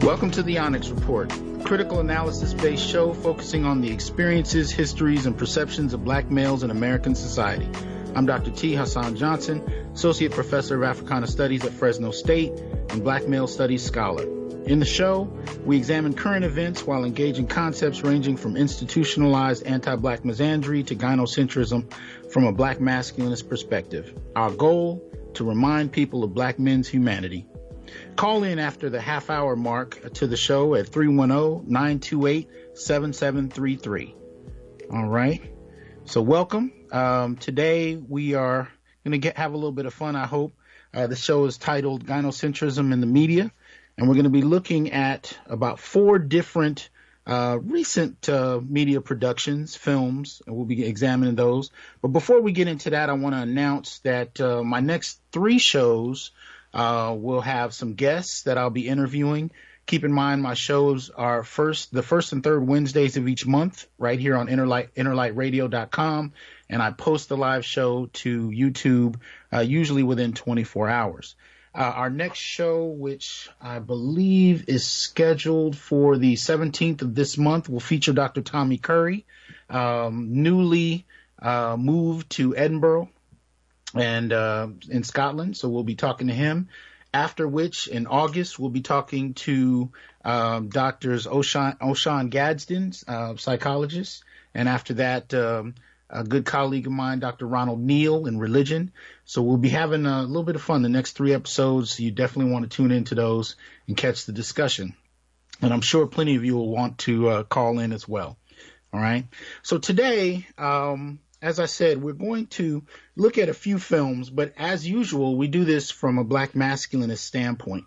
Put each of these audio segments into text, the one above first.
Welcome to the Onyx Report, a critical analysis-based show focusing on the experiences, histories, and perceptions of black males in American society. I'm Dr. T. Hassan Johnson, Associate Professor of Africana Studies at Fresno State and Black Male Studies Scholar. In the show, we examine current events while engaging concepts ranging from institutionalized anti-black misandry to gynocentrism from a black masculinist perspective. Our goal, to remind people of black men's humanity. Call in after the half-hour mark to the show at 310-928-7733. All right. So welcome. Today we are going to have a little bit of fun, I hope. The show is titled Gynocentrism in the Media, and we're going to be looking at about 4 different recent media productions, films, and we'll be examining those. But before we get into that, I want to announce that my next 3 shows we'll have some guests that I'll be interviewing. Keep in mind, my shows are the first and third Wednesdays of each month, right here on innerlightradio.com, and I post the live show to YouTube, usually within 24 hours. Our next show, which I believe is scheduled for the 17th of this month, will feature Dr. Tommy Curry, newly moved to Edinburgh and in Scotland, so we'll be talking to him. After which, in August, we'll be talking to Doctors O'Shawn Gadsden, psychologist, and after that, a good colleague of mine, Dr. Ronald Neal, in religion. So we'll be having a little bit of fun the next 3 episodes. You definitely want to tune into those and catch the discussion. And I'm sure plenty of you will want to call in as well. All right. So today, as I said, we're going to look at a few films, but as usual, we do this from a black masculinist standpoint.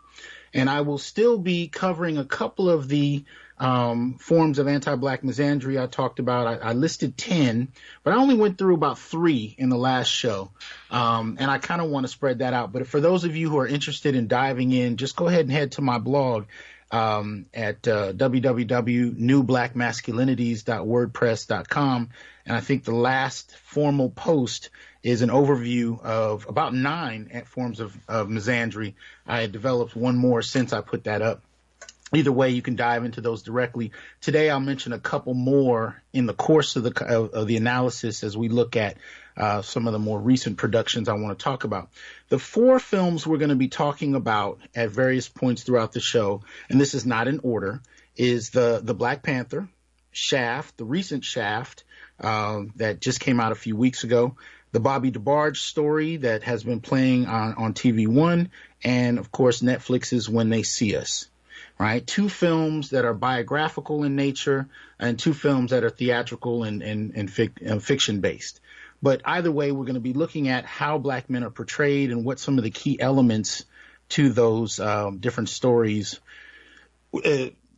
And I will still be covering a couple of the forms of anti-black misandry I talked about. I listed 10, but I only went through about 3 in the last show. And I kind of want to spread that out. But for those of you who are interested in diving in, just go ahead and head to my blog at www.newblackmasculinities.wordpress.com. And I think the last formal post is an overview of about 9 forms of misandry. I had developed one more since I put that up. Either way, you can dive into those directly. Today, I'll mention a couple more in the course of the analysis as we look at some of the more recent productions I want to talk about. The 4 films we're going to be talking about at various points throughout the show, and this is not in order, is the Black Panther, Shaft, the recent Shaft that just came out a few weeks ago, the Bobby DeBarge Story that has been playing on TV One, and of course Netflix's When They See Us. Right, 2 films that are biographical in nature, and 2 films that are theatrical and fiction based. But either way, we're going to be looking at how black men are portrayed and what some of the key elements to those different stories,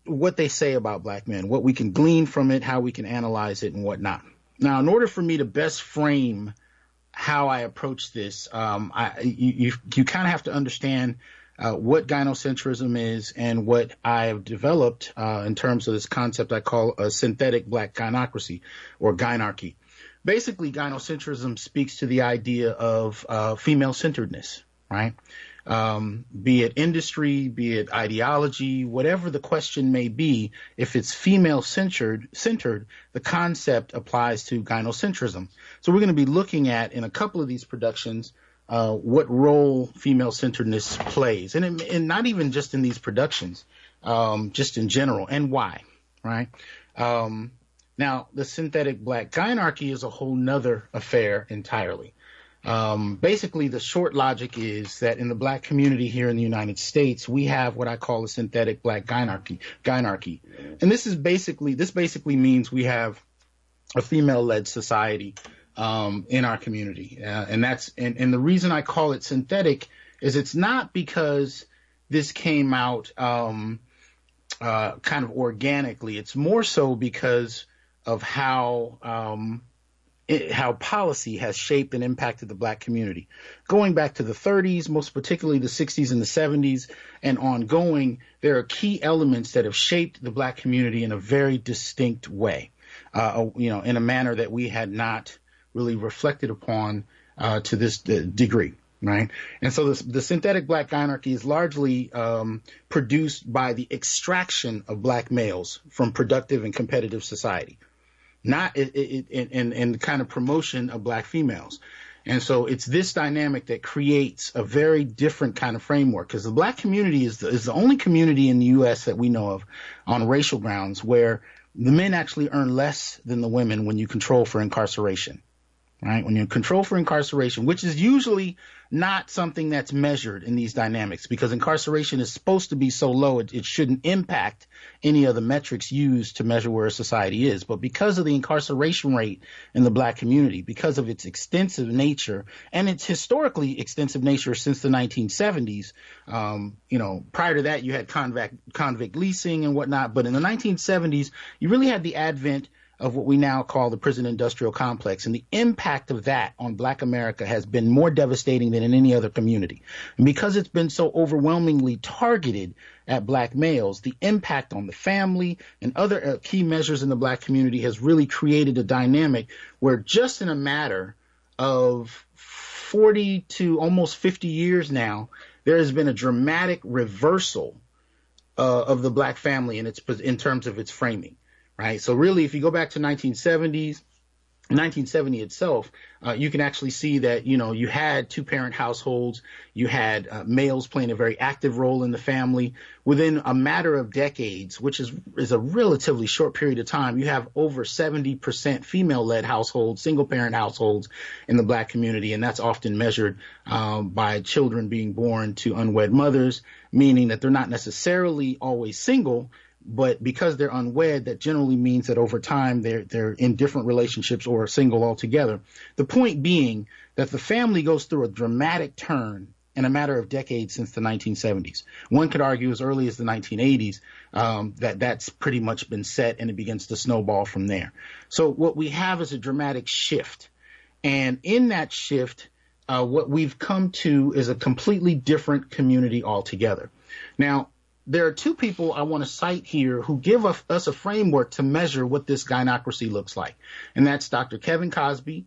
what they say about black men, what we can glean from it, how we can analyze it, and whatnot. Now, in order for me to best frame how I approach this, you kind of have to understand what gynocentrism is and what I have developed in terms of this concept I call a synthetic black gynocracy or gynarchy. Basically, gynocentrism speaks to the idea of female-centeredness, right? Be it industry, be it ideology, whatever the question may be, if it's female-centered, the concept applies to gynocentrism. So we're going to be looking at, in a couple of these productions, what role female-centeredness plays, and not even just in these productions, just in general, and why, right? Now, the synthetic black gynarchy is a whole nother affair entirely. Basically, the short logic is that in the black community here in the United States, we have what I call a synthetic black gynarchy. And this basically means we have a female-led society in our community. And the reason I call it synthetic is it's not because this came out kind of organically. It's more so because of how policy has shaped and impacted the black community. Going back to the 30s, most particularly the 60s and the 70s, and ongoing, there are key elements that have shaped the black community in a very distinct way, in a manner that we had not really reflected upon to this degree. right? And so the synthetic black gynarchy is largely produced by the extraction of black males from productive and competitive society, not in the kind of promotion of black females. And so it's this dynamic that creates a very different kind of framework, because the black community is the only community in the U.S. that we know of on racial grounds where the men actually earn less than the women when you control for incarceration. Right? When you control for incarceration, which is usually not something that's measured in these dynamics, because incarceration is supposed to be so low, it shouldn't impact any of the metrics used to measure where a society is. But because of the incarceration rate in the black community, because of its extensive nature and its historically extensive nature since the 1970s, prior to that, you had convict leasing and whatnot. But in the 1970s, you really had the advent of what we now call the prison industrial complex. And the impact of that on black America has been more devastating than in any other community. And because it's been so overwhelmingly targeted at black males, the impact on the family and other key measures in the black community has really created a dynamic where just in a matter of 40 to almost 50 years now, there has been a dramatic reversal of the black family in terms of its framing. Right. So really, if you go back to 1970 itself, you can actually see that, you had two-parent households. You had males playing a very active role in the family. Within a matter of decades, which is a relatively short period of time, you have over 70% female-led households, single-parent households in the black community. And that's often measured by children being born to unwed mothers, meaning that they're not necessarily always single. But because they're unwed, that generally means that over time they're in different relationships or single altogether. The point being that the family goes through a dramatic turn in a matter of decades since the 1970s. One could argue as early as the 1980s that's pretty much been set, and it begins to snowball from there. So what we have is a dramatic shift. And in that shift, what we've come to is a completely different community altogether. Now, there are two people I want to cite here who give us a framework to measure what this gynocracy looks like. And that's Dr. Kevin Cosby,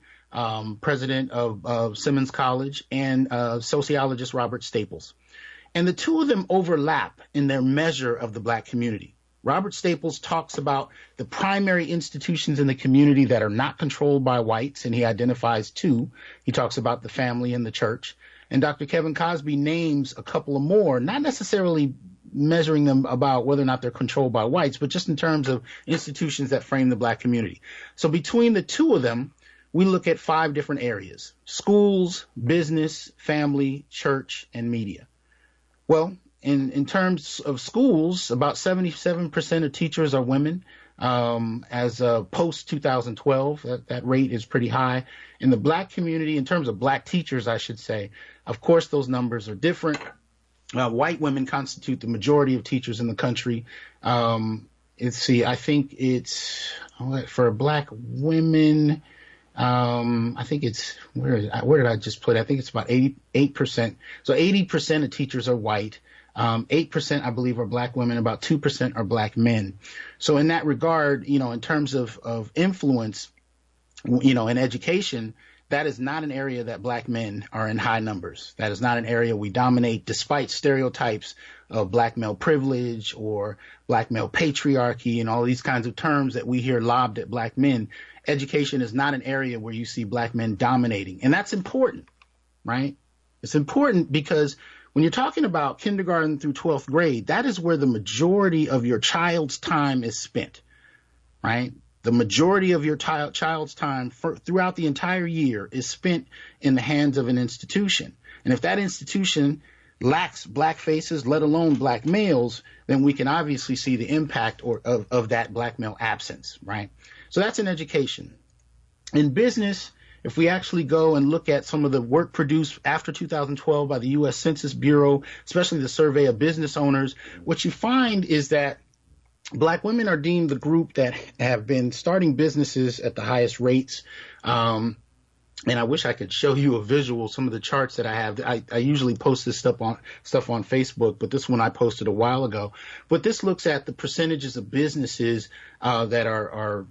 president of Simmons College, and sociologist Robert Staples. And the two of them overlap in their measure of the black community. Robert Staples talks about the primary institutions in the community that are not controlled by whites, and he identifies two. He talks about the family and the church. And Dr. Kevin Cosby names a couple of more, not necessarily measuring them about whether or not they're controlled by whites, but just in terms of institutions that frame the black community. So between the two of them, we look at 5 different areas: schools, business, family, church, and media. Well, in terms of schools, about 77% of teachers are women. As post 2012, that rate is pretty high. In the black community, in terms of black teachers, I should say, of course, those numbers are different. White women constitute the majority of teachers in the country. I think it's for black women. I think it's where did I just put it? I think it's about 88%. So 80% of teachers are white. 8%, I believe, are black women. About 2% are black men. So in that regard, in terms of influence, in education, that is not an area that black men are in high numbers. That is not an area we dominate, despite stereotypes of black male privilege or black male patriarchy and all these kinds of terms that we hear lobbed at black men. Education is not an area where you see black men dominating. And that's important, right? It's important because when you're talking about kindergarten through 12th grade, that is where the majority of your child's time is spent, right? The majority of your child's time throughout the entire year is spent in the hands of an institution. And if that institution lacks black faces, let alone black males, then we can obviously see the impact of that black male absence, right? So that's in education. In business, if we actually go and look at some of the work produced after 2012 by the U.S. Census Bureau, especially the survey of business owners, what you find is that black women are deemed the group that have been starting businesses at the highest rates. And I wish I could show you a visual, some of the charts that I have. I usually post this stuff on Facebook, but this one I posted a while ago. But this looks at the percentages of businesses that are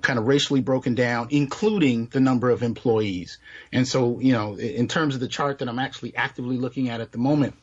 kind of racially broken down, including the number of employees. And so, in terms of the chart that I'm actually actively looking at the moment,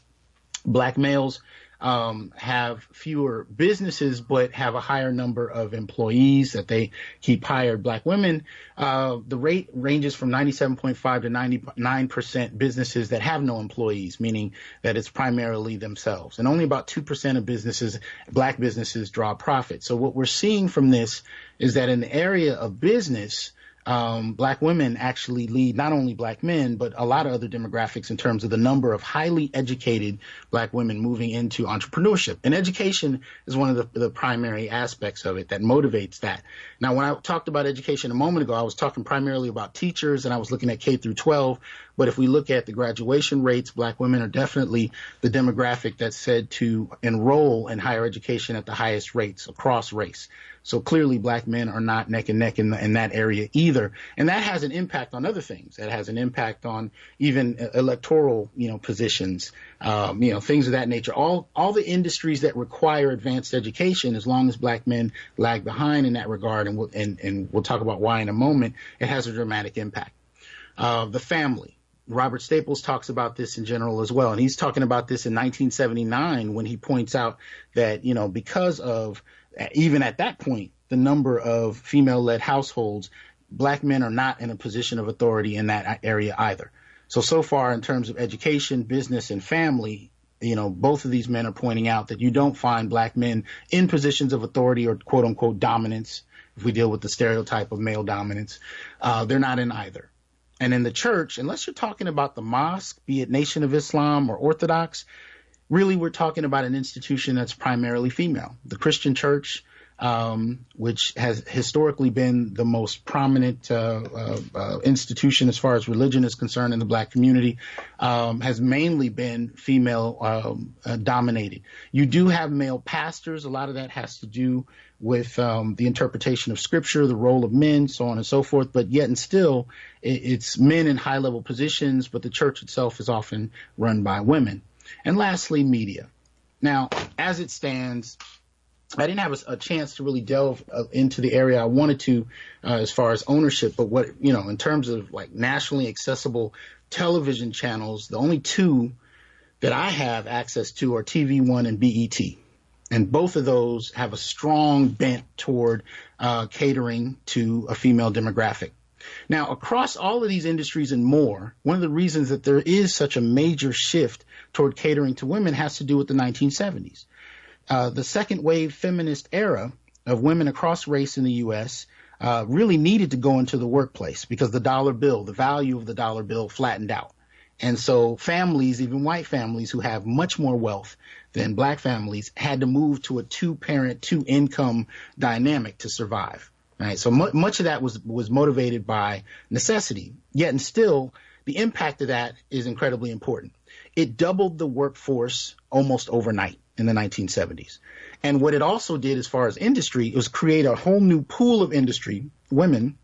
Black males have fewer businesses, but have a higher number of employees that they keep hired. Black women, the rate ranges from 97.5 to 99% businesses that have no employees, meaning that it's primarily themselves. And only about 2% of Black businesses draw profit. So what we're seeing from this is that in the area of business, Black women actually lead not only Black men, but a lot of other demographics in terms of the number of highly educated Black women moving into entrepreneurship. And education is one of the primary aspects of it that motivates that. Now, when I talked about education a moment ago, I was talking primarily about teachers, and I was looking at K through 12. But if we look at the graduation rates, Black women are definitely the demographic that's said to enroll in higher education at the highest rates across race. So clearly Black men are not neck and neck in that area either. And that has an impact on other things. That has an impact on even electoral, positions, things of that nature. All the industries that require advanced education, as long as Black men lag behind in that regard, and we'll talk about why in a moment, it has a dramatic impact. The family. Robert Staples talks about this in general as well. And he's talking about this in 1979 when he points out that, because of even at that point, the number of female-led households, Black men are not in a position of authority in that area either. So far in terms of education, business, and family, both of these men are pointing out that you don't find Black men in positions of authority or quote unquote dominance. If we deal with the stereotype of male dominance, they're not in either. And in the church, unless you're talking about the mosque, be it Nation of Islam or Orthodox, really we're talking about an institution that's primarily female. The Christian church, which has historically been the most prominent institution as far as religion is concerned in the Black community, has mainly been female dominated. You do have male pastors. A lot of that has to do with the interpretation of scripture, the role of men, so on and so forth. But yet and still, it's men in high-level positions, but the church itself is often run by women. And lastly, media. Now, as it stands, I didn't have a chance to really delve into the area I wanted to as far as ownership. But what, in terms of like nationally accessible television channels, the only two that I have access to are TV One and BET. And both of those have a strong bent toward catering to a female demographic. Now, across all of these industries and more, one of the reasons that there is such a major shift toward catering to women has to do with the 1970s. The second wave feminist era of women across race in the U.S. Really needed to go into the workplace because the dollar bill, the value of the dollar bill flattened out. And so families, even white families who have much more wealth than Black families, had to move to a two-parent, two-income dynamic to survive. Right? So much of that was motivated by necessity. Yet and still, the impact of that is incredibly important. It doubled the workforce almost overnight in the 1970s. And what it also did as far as industry was create a whole new pool of industry, women,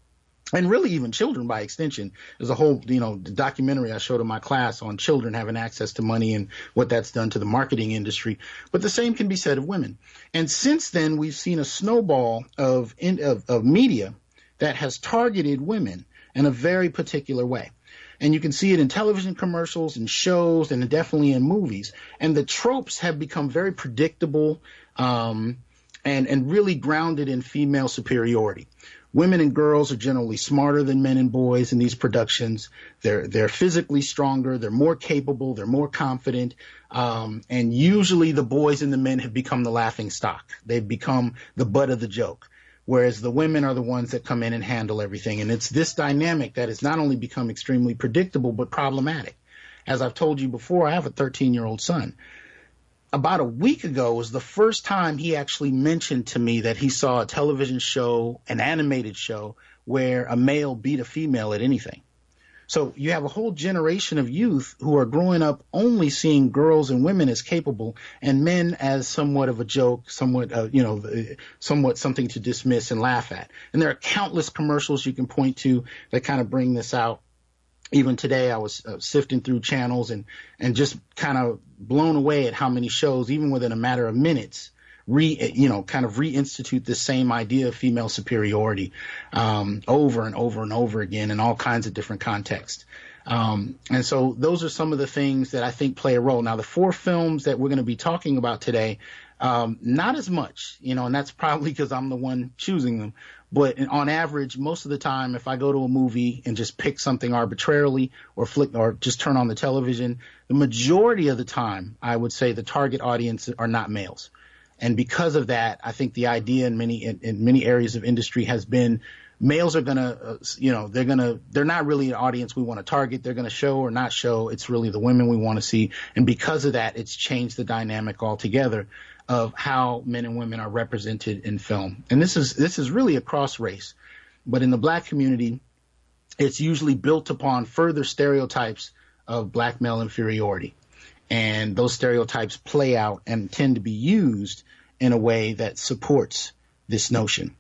and really even children by extension. There's a whole, the documentary I showed in my class on children having access to money and what that's done to the marketing industry. But the same can be said of women. And since then, we've seen a snowball of media that has targeted women in a very particular way. And you can see it in television commercials and shows and definitely in movies. And the tropes have become very predictable and really grounded in female superiority. Women and girls are generally smarter than men and boys in these productions. They're physically stronger. They're more capable. They're more confident. And usually the boys and the men have become the laughing stock. They've become the butt of the joke, whereas the women are the ones that come in and handle everything. And it's this dynamic that has not only become extremely predictable, but problematic. As I've told you before, I have a 13-year-old son. About a week ago was the first time he actually mentioned to me that he saw a television show, an animated show, where a male beat a female at anything. So you have a whole generation of youth who are growing up only seeing girls and women as capable and men as somewhat of a joke, somewhat something to dismiss and laugh at. And there are countless commercials you can point to that kind of bring this out. Even today, I was sifting through channels and just kind of blown away at how many shows, even within a matter of minutes, kind of reinstitute this same idea of female superiority over and over and over again in all kinds of different contexts. And so those are some of the things that I think play a role. Now, the 4 films that we're going to be talking about today, not as much, and that's probably because I'm the one choosing them. But on average, most of the time, if I go to a movie and just pick something arbitrarily or just turn on the television, the majority of the time, I would say the target audience are not males. And because of that, I think the idea in many areas of industry has been males are going to, they're not really an audience we want to target. They're going to show or not show. It's really the women we want to see. And because of that, it's changed the dynamic altogether of how men and women are represented in film. And this is really across race. But in the Black community, it's usually built upon further stereotypes of Black male inferiority. And those stereotypes play out and tend to be used in a way that supports this notion.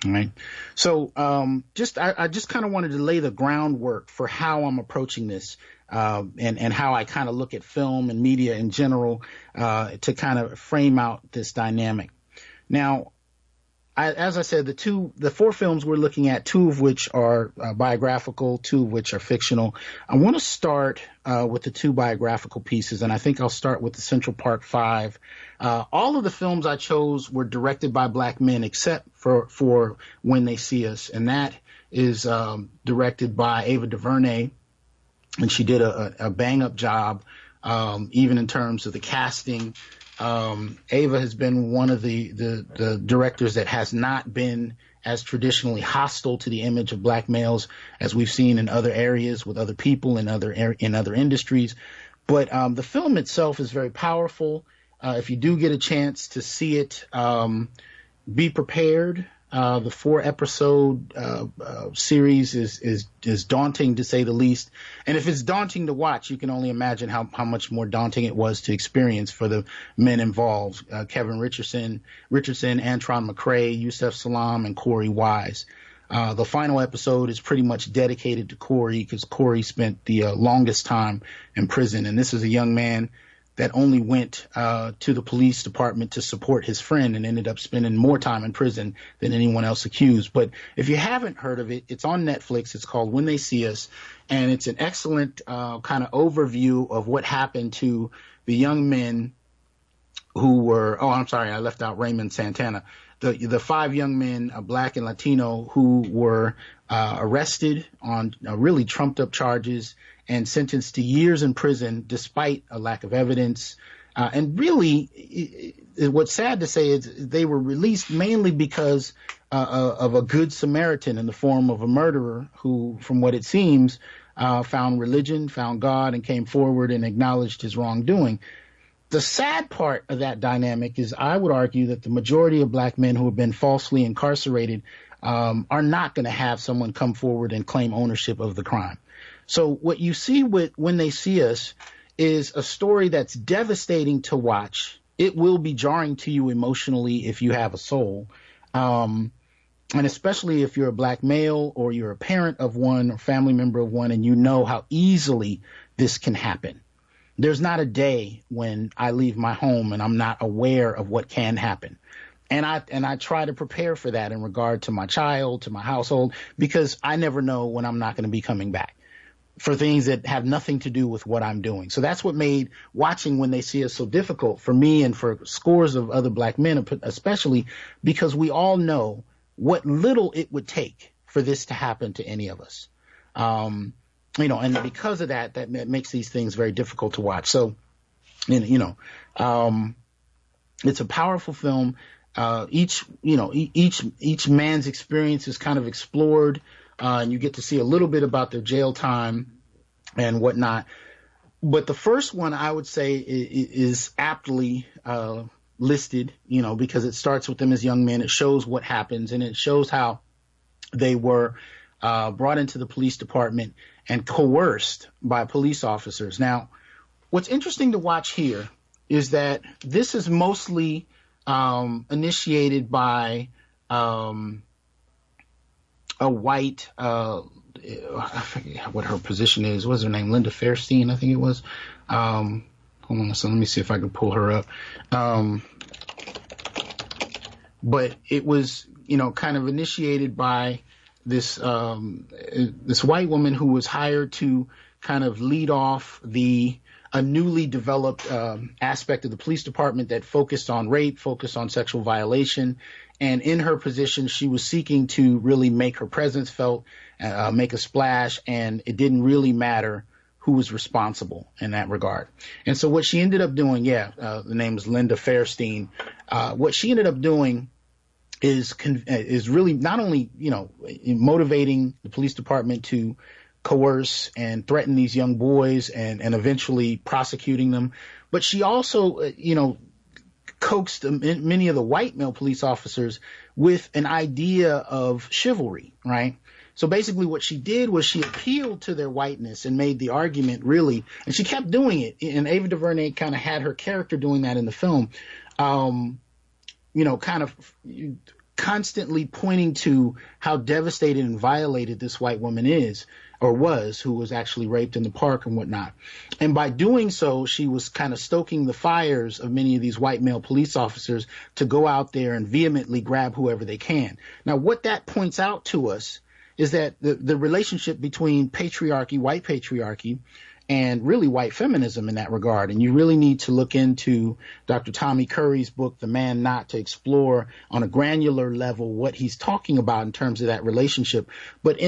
All right. So I just kind of wanted to lay the groundwork for how I'm approaching this and how I kind of look at film and media in general to kind of frame out this dynamic. Now, as I said, the 4 films we're looking at, 2 of which are biographical, 2 of which are fictional. I want to start with the 2 biographical pieces, and I think I'll start with the Central Park 5. All of the films I chose were directed by Black men except for When They See Us, and that is directed by Ava DuVernay, and she did a bang-up job, even in terms of the casting. Ava has been one of the directors that has not been as traditionally hostile to the image of Black males as we've seen in other areas with other people in other industries. But the film itself is very powerful. If you do get a chance to see it, be prepared. The 4-episode series is daunting, to say the least. And if it's daunting to watch, you can only imagine how much more daunting it was to experience for the men involved. Kevin Richardson, Antron McCray, Yusef Salaam, and Corey Wise. The final episode is pretty much dedicated to Corey because Corey spent the longest time in prison. And this is a young man that only went to the police department to support his friend and ended up spending more time in prison than anyone else accused. But if you haven't heard of it, it's on Netflix. It's called When They See Us, and it's an excellent kind of overview of what happened to the young men who were – I'm sorry, I left out Raymond Santana. The 5 young men, Black and Latino, who were arrested on really trumped-up charges and sentenced to years in prison despite a lack of evidence. And really, what's sad to say is they were released mainly because of a good Samaritan in the form of a murderer who, from what it seems, found religion, found God, and came forward and acknowledged his wrongdoing. The sad part of that dynamic is I would argue that the majority of Black men who have been falsely incarcerated are not going to have someone come forward and claim ownership of the crime. So what you see with When They See Us is a story that's devastating to watch. It will be jarring to you emotionally if you have a soul, and especially if you're a Black male or you're a parent of one or family member of one and you know how easily this can happen. There's not a day when I leave my home and I'm not aware of what can happen. And I try to prepare for that in regard to my child, to my household, because I never know when I'm not going to be coming back for things that have nothing to do with what I'm doing. So that's what made watching When They See Us so difficult for me and for scores of other Black men, especially because we all know what little it would take for this to happen to any of us. And because of that, that makes these things very difficult to watch. So, it's a powerful film. Each man's experience is kind of explored, and you get to see a little bit about their jail time and whatnot. But the first one, I would say, is aptly listed, because it starts with them as young men. It shows what happens, and it shows how they were brought into the police department and coerced by police officers. Now, what's interesting to watch here is that this is mostly initiated by a white, I forget what her position is. What's her name? Linda Fairstein, I think it was. Hold on, so let me see if I can pull her up. but it was, kind of initiated by this this white woman who was hired to kind of lead off a newly developed aspect of the police department that focused on rape, focused on sexual violation. And in her position, she was seeking to really make her presence felt, make a splash, and it didn't really matter who was responsible in that regard. And so what she ended up doing, the name is Linda Fairstein. What she ended up doing is really not only, motivating the police department to coerce and threaten these young boys and eventually prosecuting them, but she also, coaxed many of the white male police officers with an idea of chivalry, right? So basically what she did was she appealed to their whiteness and made the argument, really, and she kept doing it. And Ava DuVernay kind of had her character doing that in the film, kind of constantly pointing to how devastated and violated this white woman is, or was, who was actually raped in the park and whatnot. And by doing so, she was kind of stoking the fires of many of these white male police officers to go out there and vehemently grab whoever they can. Now, what that points out to us is that the relationship between patriarchy, white patriarchy, and really white feminism in that regard. And you really need to look into Dr. Tommy Curry's book, The Man Not, to explore on a granular level what he's talking about in terms of that relationship. But,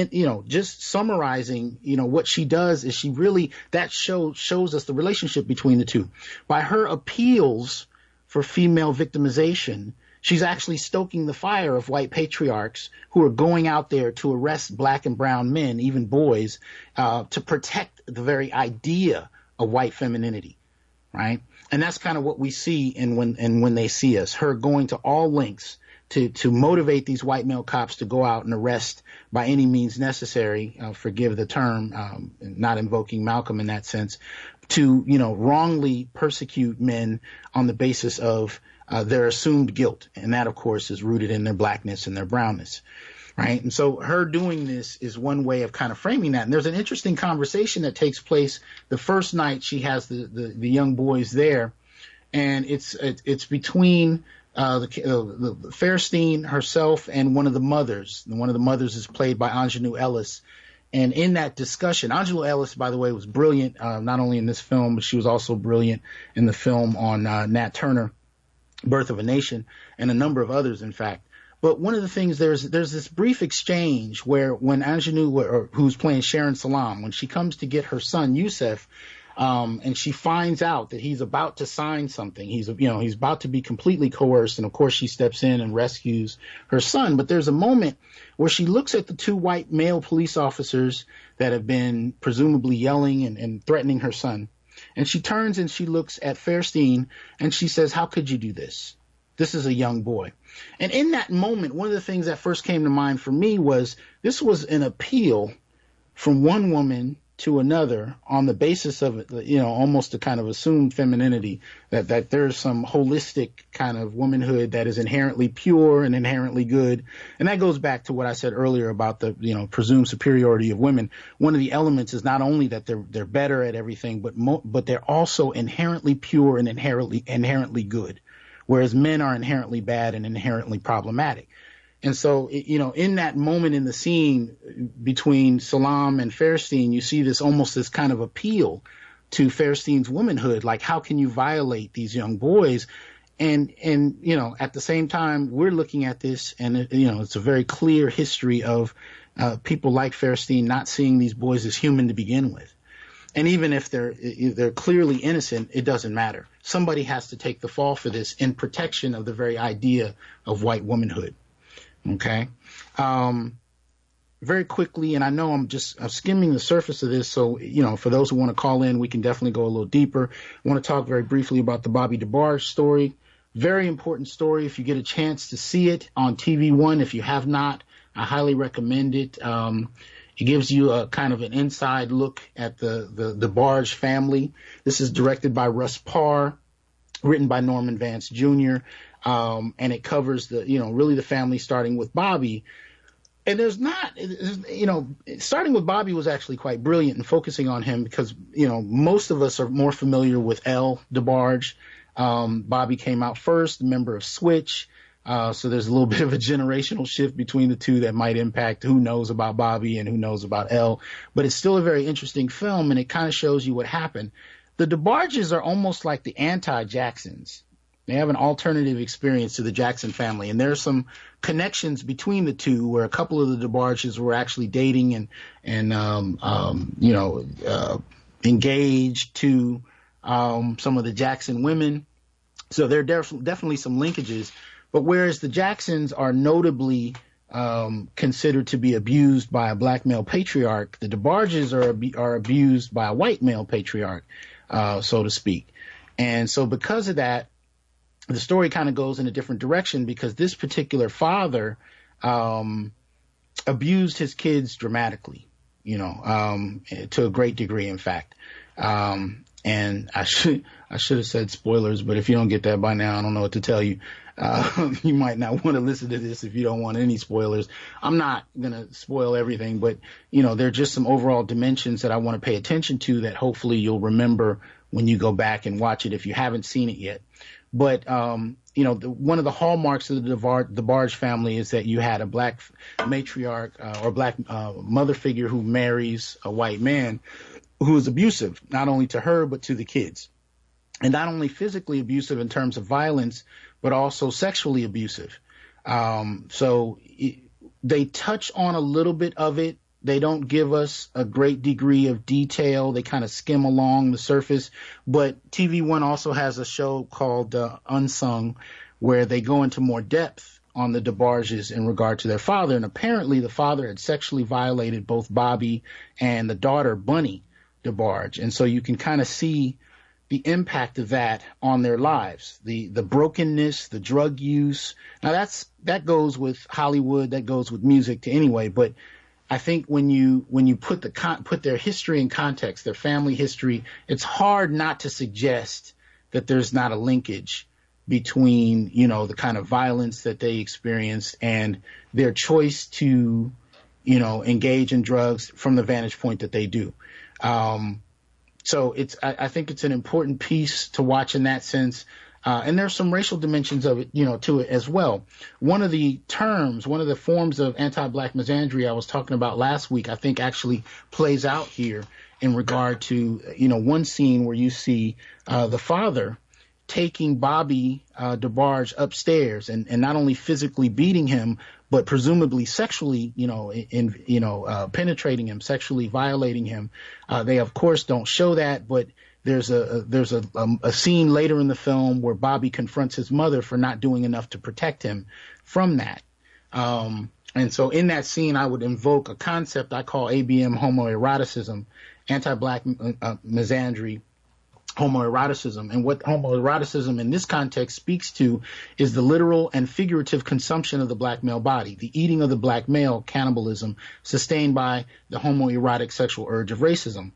just summarizing, what she does is she really, that shows us the relationship between the two. By her appeals for female victimization, she's actually stoking the fire of white patriarchs who are going out there to arrest black and brown men, even boys, to protect the very idea of white femininity, right? And that's kind of what we see when they see us, her going to all lengths to motivate these white male cops to go out and arrest by any means necessary, forgive the term, not invoking Malcolm in that sense, to, wrongly persecute men on the basis of their assumed guilt. And that, of course, is rooted in their blackness and their brownness. Right. And so her doing this is one way of kind of framing that. And there's an interesting conversation that takes place the first night she has the young boys there. And it's between the Fairstein herself and one of the mothers. And one of the mothers is played by Anjanou Ellis. And in that discussion, Anjanou Ellis, by the way, was brilliant, not only in this film, but she was also brilliant in the film on Nat Turner, Birth of a Nation, and a number of others, in fact. But one of the things, there's this brief exchange where when Anjanou, who's playing Sharon Salam, when she comes to get her son, Yusef, and she finds out that he's about to sign something, he's about to be completely coerced. And of course she steps in and rescues her son. But there's a moment where she looks at the two white male police officers that have been presumably yelling and threatening her son. And she turns and she looks at Fairstein and she says, "How could you do this? This is a young boy." And in that moment, one of the things that first came to mind for me was this was an appeal from one woman to another on the basis of, almost a kind of assumed femininity, that there's some holistic kind of womanhood that is inherently pure and inherently good. And that goes back to what I said earlier about the, presumed superiority of women. One of the elements is not only that they're better at everything, but they're also inherently pure and inherently good, whereas men are inherently bad and inherently problematic. And so, in that moment in the scene between Salam and Fairstein, you see this kind of appeal to Fairstein's womanhood. Like, how can you violate these young boys? And at the same time, we're looking at this and, it's a very clear history of people like Fairstein not seeing these boys as human to begin with. And even if they're clearly innocent, it doesn't matter. Somebody has to take the fall for this in protection of the very idea of white womanhood. Okay. Very quickly, and I know I'm skimming the surface of this, so, for those who want to call in, we can definitely go a little deeper. I want to talk very briefly about the Bobby DeBarge story. Very important story. If you get a chance to see it on TV One, if you have not, I highly recommend it. It gives you a kind of an inside look at the DeBarge family. This is directed by Russ Parr, written by Norman Vance Jr., and it covers really the family starting with Bobby. And starting with Bobby was actually quite brilliant in focusing on him because, most of us are more familiar with L. DeBarge. Bobby came out first, a member of Switch. So there's a little bit of a generational shift between the two that might impact who knows about Bobby and who knows about Elle. But it's still a very interesting film, and it kind of shows you what happened. The DeBarges are almost like the anti-Jacksons. They have an alternative experience to the Jackson family, and there are some connections between the two where a couple of the DeBarges were actually dating and engaged to some of the Jackson women. So there are definitely some linkages. But whereas the Jacksons are notably considered to be abused by a black male patriarch, the DeBarges are abused by a white male patriarch, so to speak. And so because of that, the story kind of goes in a different direction because this particular father abused his kids dramatically, to a great degree, in fact. And I should have said spoilers, but if you don't get that by now, I don't know what to tell you. You might not want to listen to this if you don't want any spoilers. I'm not going to spoil everything, but, there are just some overall dimensions that I want to pay attention to that hopefully you'll remember when you go back and watch it if you haven't seen it yet. But, one of the hallmarks of the DeBarge family is that you had a black matriarch or black mother figure who marries a white man who is abusive, not only to her, but to the kids. And not only physically abusive in terms of violence, but also sexually abusive. They touch on a little bit of it. They don't give us a great degree of detail. They kind of skim along the surface. But TV One also has a show called Unsung, where they go into more depth on the DeBarges in regard to their father. And apparently the father had sexually violated both Bobby and the daughter, Bunny DeBarge. And so you can kind of see the impact of that on their lives, the brokenness, the drug use. Now that goes with Hollywood, that goes with music to anyway, but I think when you put their history in context, their family history, it's hard not to suggest that there's not a linkage between, the kind of violence that they experienced and their choice to, engage in drugs from the vantage point that they do. So I think it's an important piece to watch in that sense. And there's some racial dimensions of it, to it as well. One of the forms of anti-black misandry I was talking about last week, I think actually plays out here in regard to, one scene where you see the father taking Bobby DeBarge upstairs and not only physically beating him, but presumably sexually, penetrating him, sexually violating him. They of course don't show that, but there's a scene later in the film where Bobby confronts his mother for not doing enough to protect him from that. And so in that scene, I would invoke a concept I call ABM homoeroticism, anti-black misandry, homoeroticism. And what homoeroticism in this context speaks to is the literal and figurative consumption of the black male body, the eating of the black male, cannibalism, sustained by the homoerotic sexual urge of racism.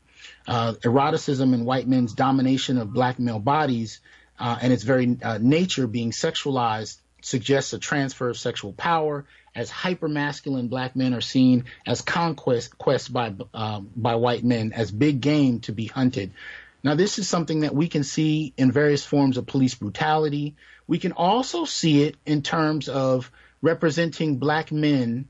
Eroticism and white men's domination of black male bodies and its very nature being sexualized suggests a transfer of sexual power, as hypermasculine black men are seen as conquest by white men, as big game to be hunted. Now, this is something that we can see in various forms of police brutality. We can also see it in terms of representing black men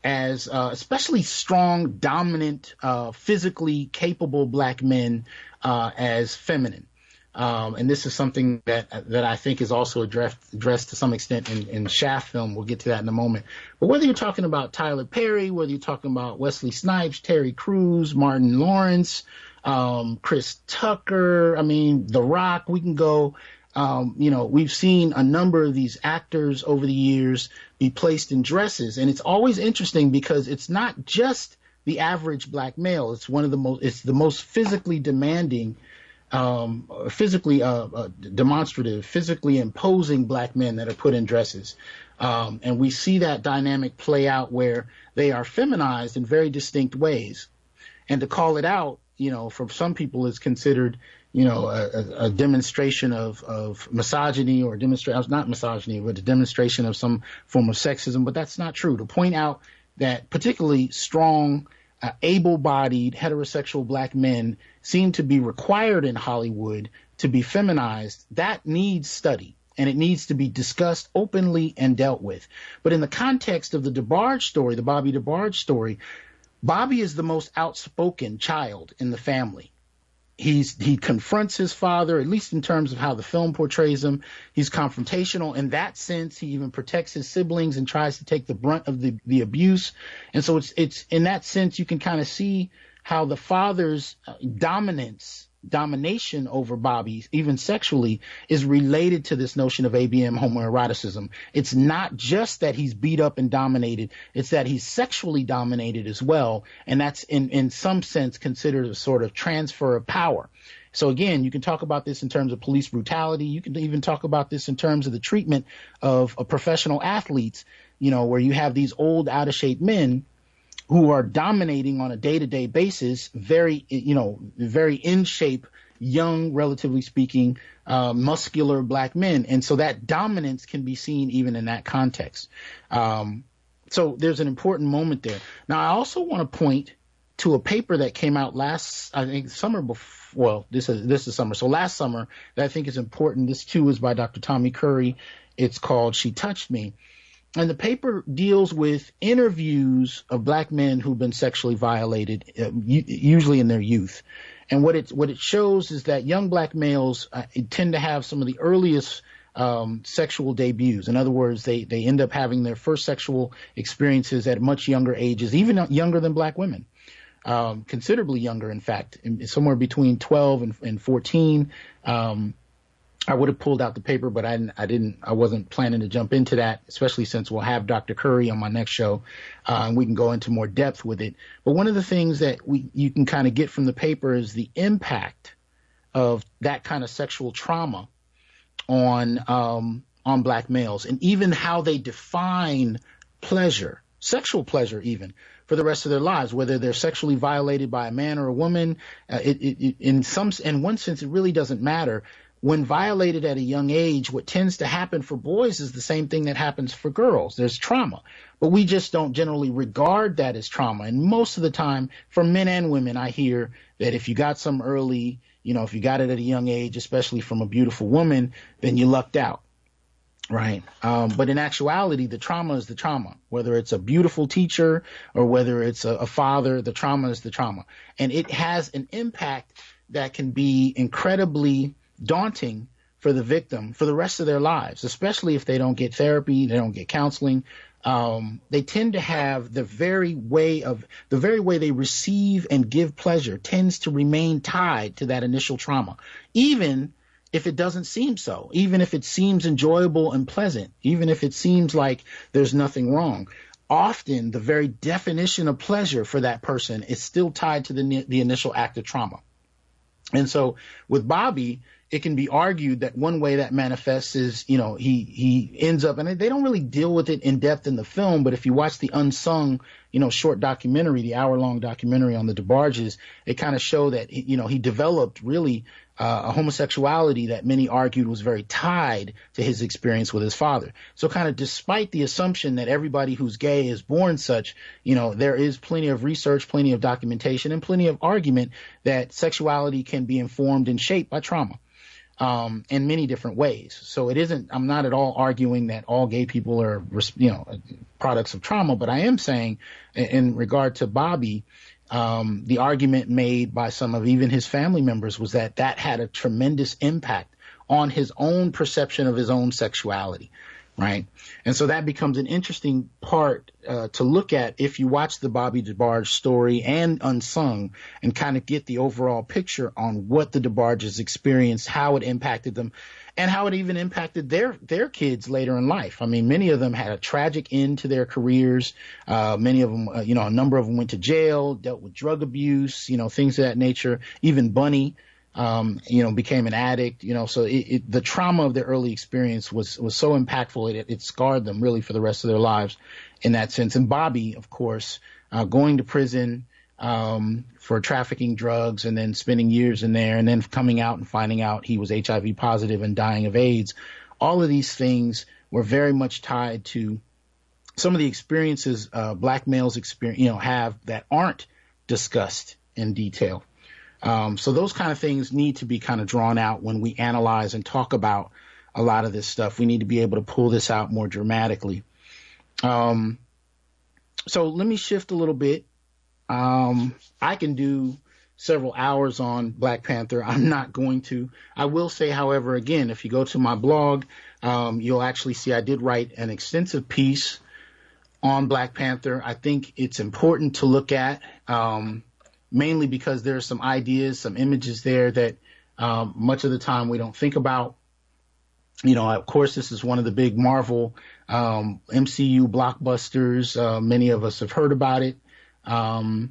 as especially strong, dominant, physically capable black men as feminine. And this is something that I think is also addressed to some extent in Shaft film. We'll get to that in a moment. But whether you're talking about Tyler Perry, whether you're talking about Wesley Snipes, Terry Crews, Martin Lawrence, Chris Tucker, The Rock, we can go. We've seen a number of these actors over the years be placed in dresses, and it's always interesting because it's not just the average black male. It's it's the most physically demanding, physically demonstrative, physically imposing black men that are put in dresses. And we see that dynamic play out where they are feminized in very distinct ways. And to call it out, for some people is considered, a demonstration of misogyny or not misogyny, but a demonstration of some form of sexism. But that's not true. To point out that particularly strong, able-bodied heterosexual black men seem to be required in Hollywood to be feminized, that needs study. and it needs to be discussed openly and dealt with. But in the context of the DeBarge story, the Bobby DeBarge story, Bobby is the most outspoken child in the family. He confronts his father, at least in terms of how the film portrays him. He's confrontational in that sense. He even protects his siblings and tries to take the brunt of the abuse. And so it's in that sense, you can kind of see how the father's domination over Bobby, even sexually, is related to this notion of ABM homoeroticism. It's not just that he's beat up and dominated, it's that he's sexually dominated as well, and that's in some sense considered a sort of transfer of power. So again, you can talk about this in terms of police brutality. You can even talk about this in terms of the treatment of professional athletes, where you have these old, out-of-shape men who are dominating on a day-to-day basis, very in shape, young, relatively speaking, muscular black men. And so that dominance can be seen even in that context. So there's an important moment there. Now, I also want to point to a paper that came out summer before. Well, this is summer. So last summer, that I think is important. This too is by Dr. Tommy Curry. It's called "She Touched Me." And the paper deals with interviews of black men who've been sexually violated, usually in their youth. And what it shows is that young black males tend to have some of the earliest sexual debuts. In other words, they end up having their first sexual experiences at much younger ages, even younger than black women, considerably younger, in fact, somewhere between 12 and 14. I would have pulled out the paper, but I wasn't planning to jump into that, especially since we'll have Dr. Curry on my next show, and we can go into more depth with it. But one of the things that you can kind of get from the paper is the impact of that kind of sexual trauma on black males, and even how they define pleasure, sexual pleasure even, for the rest of their lives, whether they're sexually violated by a man or a woman. In one sense, it really doesn't matter. When violated at a young age, what tends to happen for boys is the same thing that happens for girls. There's trauma, but we just don't generally regard that as trauma. And most of the time, for men and women, I hear that if you got some early, if you got it at a young age, especially from a beautiful woman, then you lucked out, right? But in actuality, the trauma is the trauma. Whether it's a beautiful teacher or whether it's a father, the trauma is the trauma. And it has an impact that can be incredibly daunting for the victim for the rest of their lives, especially if they don't get therapy, they don't get counseling. They tend to have the very way they receive and give pleasure tends to remain tied to that initial trauma, even if it doesn't seem so, even if it seems enjoyable and pleasant, even if it seems like there's nothing wrong. Often the very definition of pleasure for that person is still tied to the initial act of trauma. And so with Bobby, it can be argued that one way that manifests is, he ends up, and they don't really deal with it in depth in the film, but if you watch the unsung, short documentary, the hour-long documentary on the DeBarges, it kind of show that, he developed really a homosexuality that many argued was very tied to his experience with his father. So kind of despite the assumption that everybody who's gay is born such, there is plenty of research, plenty of documentation, and plenty of argument that sexuality can be informed and shaped by trauma. In many different ways. So I'm not at all arguing that all gay people are, products of trauma, but I am saying in regard to Bobby, the argument made by some of even his family members was that had a tremendous impact on his own perception of his own sexuality. Right. And so that becomes an interesting part to look at if you watch the Bobby DeBarge story and Unsung and kind of get the overall picture on what the DeBarges experienced, how it impacted them, and how it even impacted their kids later in life. I mean, many of them had a tragic end to their careers. Many of them, a number of them went to jail, dealt with drug abuse, things of that nature. Even Bunny, became an addict, so the trauma of their early experience was so impactful. It scarred them really for the rest of their lives in that sense. And Bobby, of course, going to prison, for trafficking drugs and then spending years in there and then coming out and finding out he was HIV positive and dying of AIDS. All of these things were very much tied to some of the experiences, black males have that aren't discussed in detail. So those kind of things need to be kind of drawn out when we analyze and talk about a lot of this stuff. We need to be able to pull this out more dramatically. So let me shift a little bit. I can do several hours on Black Panther. I'm not going to. I will say, however, again, if you go to my blog, you'll actually see I did write an extensive piece on Black Panther. I think it's important to look at, mainly because there are some ideas, some images there that much of the time we don't think about. You know, of course, this is one of the big Marvel MCU blockbusters. Many of us have heard about it. And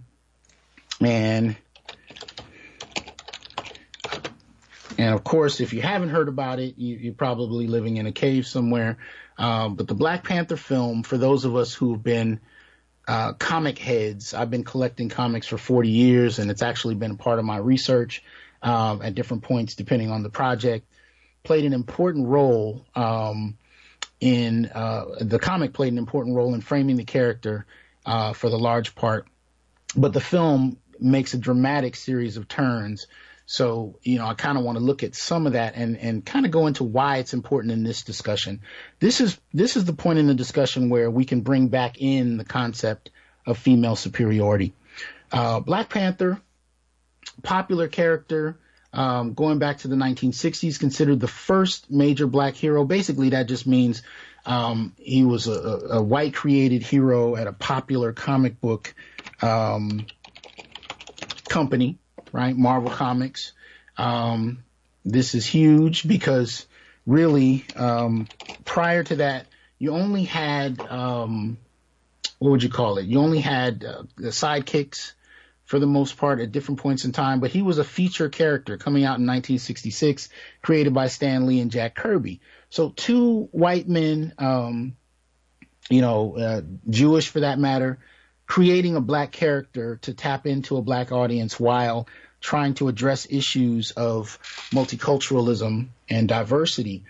of course, if you haven't heard about it, you're probably living in a cave somewhere. But the Black Panther film, for those of us who've been comic heads, I've been collecting comics for 40 years, and it's actually been a part of my research at different points, depending on the project. Played an important role the comic played an important role in framing the character for the large part. But the film makes a dramatic series of turns. So, you know, I kind of want to look at some of that and kind of go into why it's important in this discussion. This is the point in the discussion where we can bring back in the concept of female superiority. Black Panther, popular character, going back to the 1960s, considered the first major black hero. Basically, that just means he was a white created hero at a popular comic book company, right? Marvel Comics. This is huge because really, prior to that, you only had, what would you call it? You only had the sidekicks for the most part at different points in time, but he was a feature character coming out in 1966, created by Stan Lee and Jack Kirby. So two white men, Jewish for that matter, creating a black character to tap into a black audience while trying to address issues of multiculturalism and diversity.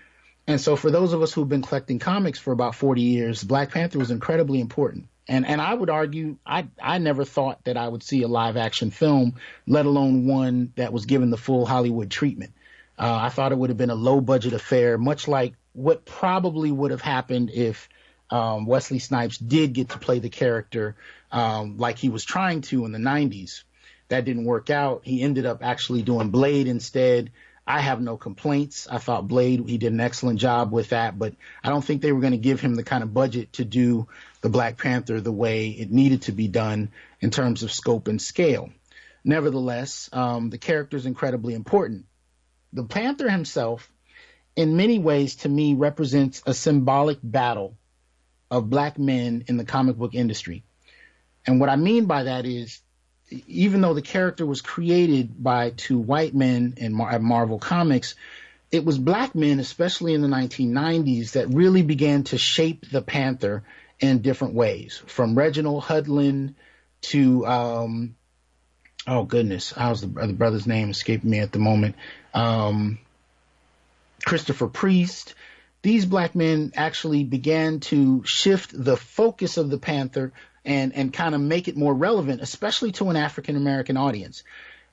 And so for those of us who've been collecting comics for about 40 years, Black Panther was incredibly important. And I would argue, I never thought that I would see a live action film, let alone one that was given the full Hollywood treatment. I thought it would have been a low budget affair, much like what probably would have happened if Wesley Snipes did get to play the character like he was trying to in the 90s. That didn't work out. He ended up actually doing Blade instead. I have no complaints. I thought Blade, he did an excellent job with that, but I don't think they were going to give him the kind of budget to do the Black Panther the way it needed to be done in terms of scope and scale. Nevertheless, the character is incredibly important. The Panther himself, in many ways, to me, represents a symbolic battle of black men in the comic book industry. And what I mean by that is, even though the character was created by two white men at Marvel Comics, it was black men, especially in the 1990s, that really began to shape the Panther in different ways. From Reginald Hudlin to, oh goodness, how's the brother's name escaping me at the moment? Christopher Priest. These black men actually began to shift the focus of the Panther and kind of make it more relevant, especially to an African-American audience.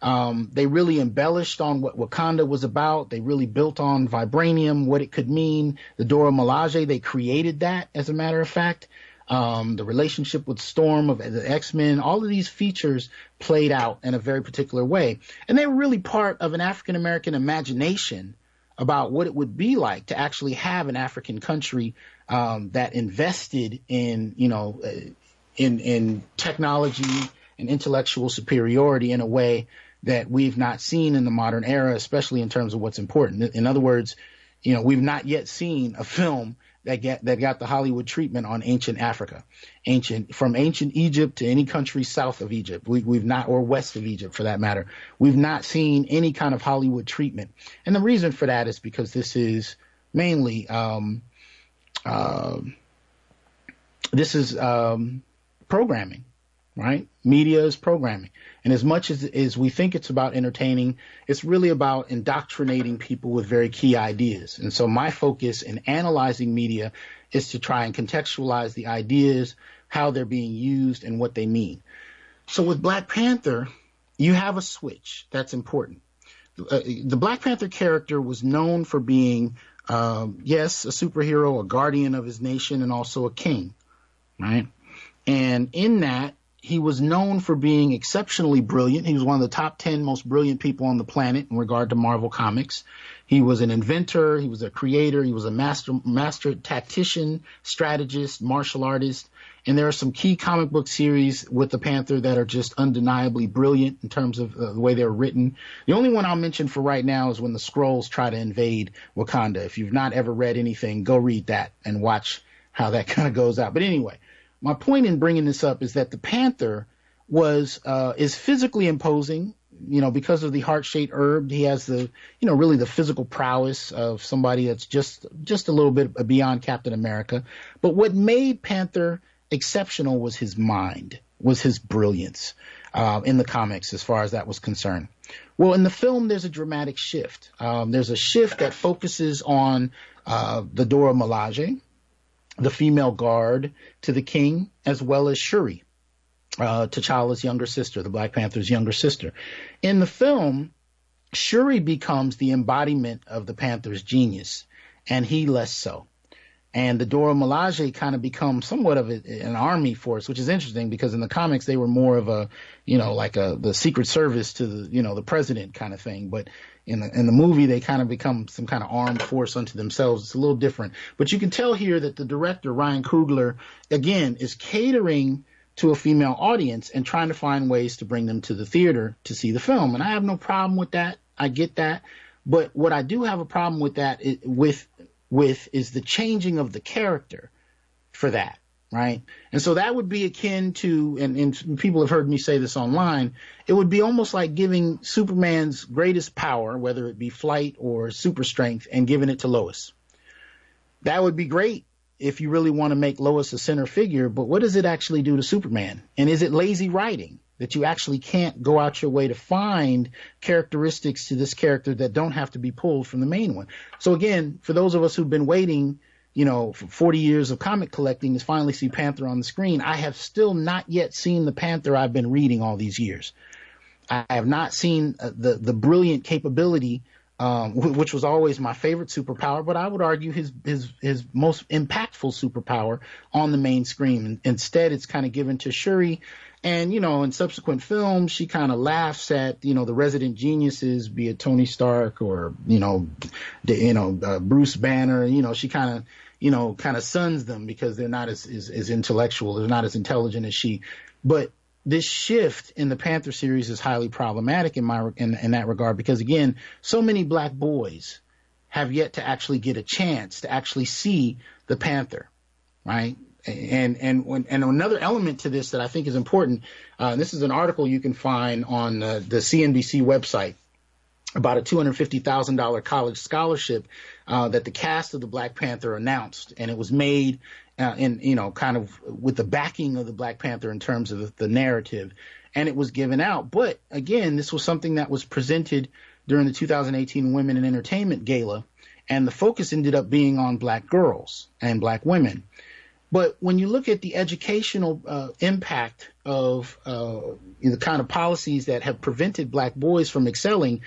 They really embellished on what Wakanda was about. They really built on vibranium, what it could mean. The Dora Milaje, they created that, as a matter of fact. The relationship with Storm of the X-Men, all of these features played out in a very particular way. And they were really part of an African-American imagination about what it would be like to actually have an African country that invested in, in technology and intellectual superiority in a way that we've not seen in the modern era, especially in terms of what's important. In other words, we've not yet seen a film that got the Hollywood treatment on ancient Africa, from ancient Egypt to any country south of Egypt. We've not, or west of Egypt for that matter. We've not seen any kind of Hollywood treatment. And the reason for that is because this is mainly, programming, right? Media is programming. And as much as we think it's about entertaining, it's really about indoctrinating people with very key ideas. And so my focus in analyzing media is to try and contextualize the ideas, how they're being used, and what they mean. So with Black Panther, you have a switch that's important. The Black Panther character was known for being Yes, a superhero, a guardian of his nation, and also a king, right? And in that, he was known for being exceptionally brilliant. He was one of the top 10 most brilliant people on the planet in regard to Marvel Comics. He was an inventor. He was a creator. He was a master tactician, strategist, martial artist. And there are some key comic book series with the Panther that are just undeniably brilliant in terms of the way they're written. The only one I'll mention for right now is when the Skrulls try to invade Wakanda. If you've not ever read anything, go read that and watch how that kind of goes out. But anyway, my point in bringing this up is that the Panther is physically imposing, because of the heart-shaped herb. He has the, really the physical prowess of somebody that's just a little bit beyond Captain America. But what made Panther exceptional was his mind, was his brilliance in the comics as far as that was concerned. Well, in the film, there's a dramatic shift. There's a shift that focuses on the Dora Milaje, the female guard to the king, as well as Shuri, T'Challa's younger sister, the Black Panther's younger sister. In the film, Shuri becomes the embodiment of the Panther's genius, and he less so. And the Dora Milaje kind of becomes somewhat of an army force, which is interesting because in the comics they were more of a, the Secret Service to the, the president kind of thing. But in the movie they kind of become some kind of armed force unto themselves. It's a little different. But you can tell here that the director, Ryan Coogler, again, is catering to a female audience and trying to find ways to bring them to the theater to see the film. And I have no problem with that. I get that. But what I do have a problem with that is the changing of the character for that, right? And so that would be akin to, and people have heard me say this online, it would be almost like giving Superman's greatest power, whether it be flight or super strength, and giving it to Lois. That would be great if you really want to make Lois a center figure, but what does it actually do to Superman? And is it lazy writing that you actually can't go out your way to find characteristics to this character that don't have to be pulled from the main one? So again, for those of us who've been waiting, for 40 years of comic collecting to finally see Panther on the screen, I have still not yet seen the Panther I've been reading all these years. I have not seen the brilliant capability, which was always my favorite superpower, but I would argue his most impactful superpower on the main screen. Instead, it's kind of given to Shuri. And, in subsequent films, she kind of laughs at, the resident geniuses, be it Tony Stark or, Bruce Banner. She kind of suns them because they're not as intellectual, they're not as intelligent as she. But this shift in the Panther series is highly problematic in that regard because, again, so many black boys have yet to actually get a chance to actually see the Panther, right? And another element to this that I think is important, this is an article you can find on the CNBC website about a $250,000 college scholarship that the cast of the Black Panther announced, and it was made kind of with the backing of the Black Panther in terms of the narrative, and it was given out. But again, this was something that was presented during the 2018 Women in Entertainment Gala, and the focus ended up being on black girls and black women. But when you look at the educational impact of the kind of policies that have prevented black boys from excelling,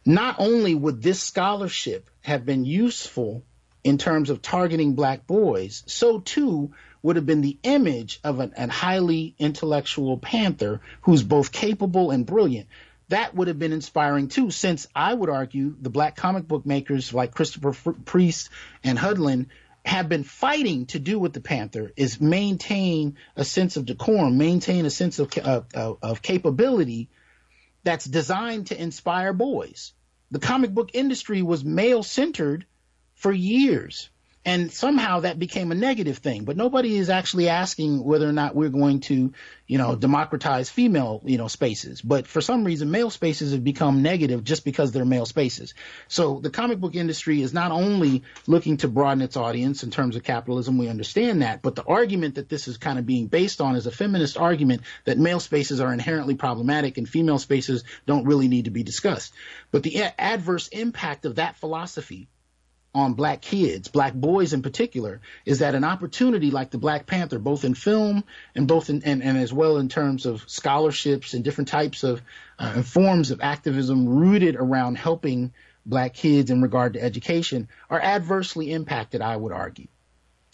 not only would this scholarship have been useful in terms of targeting black boys, so too would have been the image of a highly intellectual Panther who's both capable and brilliant. That would have been inspiring too, since I would argue the black comic book makers like Christopher Priest and Hudlin have been fighting to do with the Panther is maintain a sense of decorum, maintain a sense of capability that's designed to inspire boys. The comic book industry was male-centered for years, and somehow that became a negative thing. But nobody is actually asking whether or not we're going to, democratize female, spaces. But for some reason, male spaces have become negative just because they're male spaces. So the comic book industry is not only looking to broaden its audience in terms of capitalism, we understand that, but the argument that this is kind of being based on is a feminist argument that male spaces are inherently problematic and female spaces don't really need to be discussed. But the adverse impact of that philosophy on black kids, black boys in particular, is that an opportunity like the Black Panther, both in film and and as well in terms of scholarships and different types of forms of activism rooted around helping black kids in regard to education are adversely impacted, I would argue.